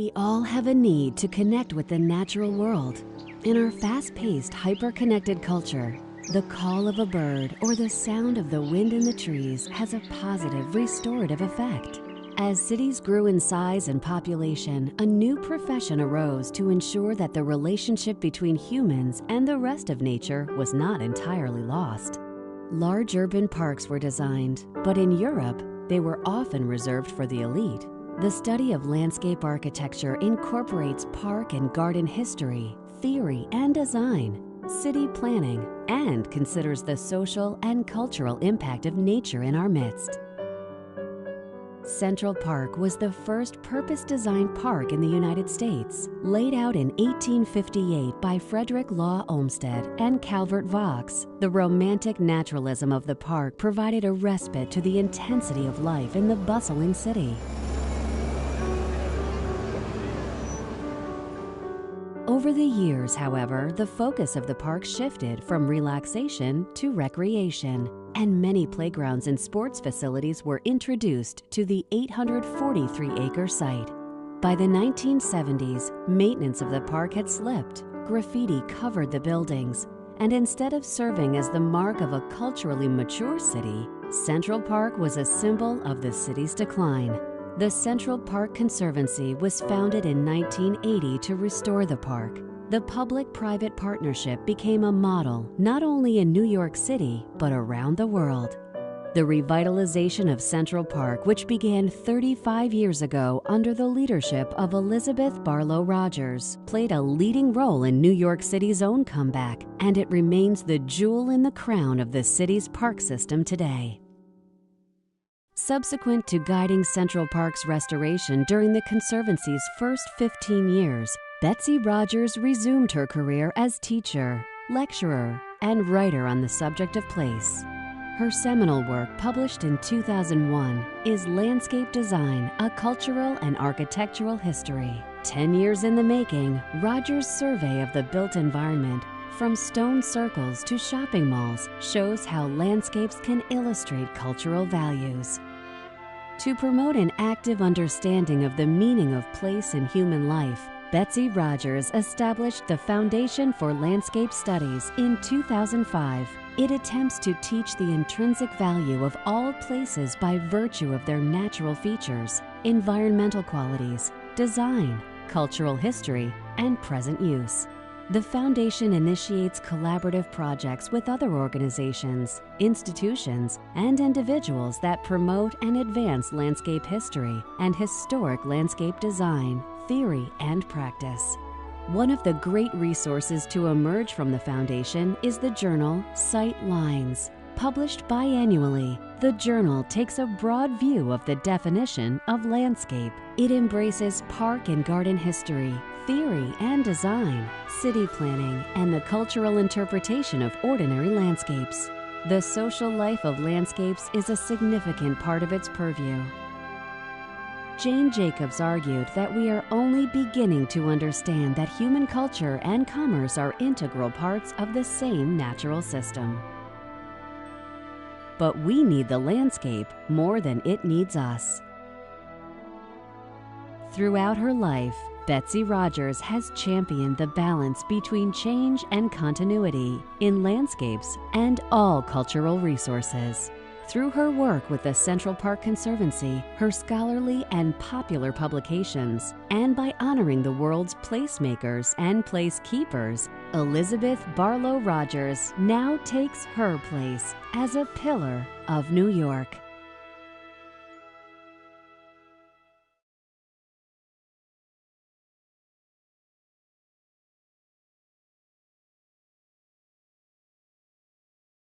We all have a need to connect with the natural world. In our fast-paced, hyper-connected culture, the call of a bird or the sound of the wind in the trees has a positive restorative effect. As cities grew in size and population, a new profession arose to ensure that the relationship between humans and the rest of nature was not entirely lost. Large urban parks were designed, but in Europe, they were often reserved for the elite. The study of landscape architecture incorporates park and garden history, theory and design, city planning, and considers the social and cultural impact of nature in our midst. Central Park was the first purpose-designed park in the United States, laid out in 1858 by Frederick Law Olmsted and Calvert Vaux. The romantic naturalism of the park provided a respite to the intensity of life in the bustling city. Over the years, however, the focus of the park shifted from relaxation to recreation, and many playgrounds and sports facilities were introduced to the 843-acre site. By the 1970s, maintenance of the park had slipped, graffiti covered the buildings, and instead of serving as the mark of a culturally mature city, Central Park was a symbol of the city's decline. The Central Park Conservancy was founded in 1980 to restore the park. The public-private partnership became a model not only in New York City, but around the world. The revitalization of Central Park, which began 35 years ago under the leadership of ElizabethBarlowRogers, played a leading role in New York City's own comeback, and it remains the jewel in the crown of the city's park system today. Subsequent to guiding Central Park's restoration during the Conservancy's first 15 years, Betsy Rogers resumed her career as teacher, lecturer, and writer on the subject of place. Her seminal work, published in 2001, is Landscape Design, A Cultural and Architectural History. 10 years in the making, Rogers' survey of the built environment, from stone circles to shopping malls, shows how landscapes can illustrate cultural values. To promote an active understanding of the meaning of place in human life, Betsy Rogers established the Foundation for Landscape Studies in 2005. It attempts to teach the intrinsic value of all places by virtue of their natural features, environmental qualities, design, cultural history, and present use. The Foundation initiates collaborative projects with other organizations, institutions, and individuals that promote and advance landscape history and historic landscape design, theory, and practice. One of the great resources to emerge from the Foundation is the journal Sight Lines. Published biannually, the journal takes a broad view of the definition of landscape. It embraces park and garden history, theory and design, city planning, and the cultural interpretation of ordinary landscapes. The social life of landscapes is a significant part of its purview. Jane Jacobs argued that we are only beginning to understand that human culture and commerce are integral parts of the same natural system. But we need the landscape more than it needs us. Throughout her life, Betsy Rogers has championed the balance between change and continuity in landscapes and all cultural resources. Through her work with the Central Park Conservancy, her scholarly and popular publications, and by honoring the world's placemakers and placekeepers, Elizabeth Barlow Rogers now takes her place as a pillar of New York.